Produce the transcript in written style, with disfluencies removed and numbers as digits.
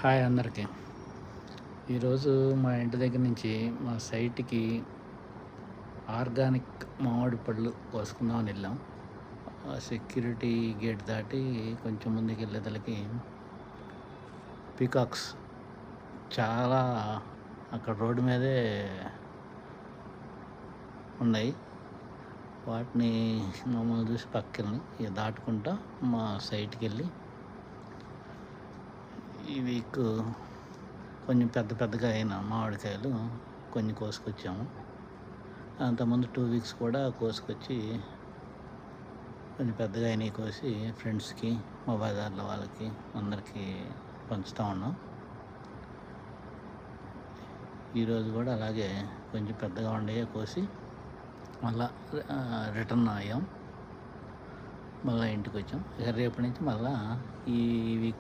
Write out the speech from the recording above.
Hi అందరికీ. ఈరోజు మా ఇంటి దగ్గర నుంచి మా సైట్కి ఆర్గానిక్ మామిడి పళ్ళు కోసుకుందామని వెళ్ళాం. సెక్యూరిటీ గేట్ దాటి కొంచెం ముందుకు వెళ్ళేదలకి పీకాక్స్ చాలా అక్కడ రోడ్డు మీదే ఉన్నాయి. వాటిని మమ్మల్ని చూసి పక్కని దాటుకుంటా మా సైట్కి వెళ్ళి ఈ వీక్ కొంచెం పెద్దగా అయిన మామిడికాయలు కొన్ని కోసుకొచ్చాము. అంతకుముందు 2 వీక్స్ కూడా కోసుకొచ్చి కొంచెం పెద్దగా అయినవి కోసి ఫ్రెండ్స్కి, మా బజార్లో వాళ్ళకి అందరికీ పంచుతూ ఉన్నాం. ఈరోజు కూడా అలాగే కొంచెం పెద్దగా ఉండేవి కోసి మళ్ళా రిటర్న్ అయ్యాం. మళ్ళీ ఇంటికి వచ్చాం. ఇక రేపటి నుంచి మళ్ళీ ఈ వీక్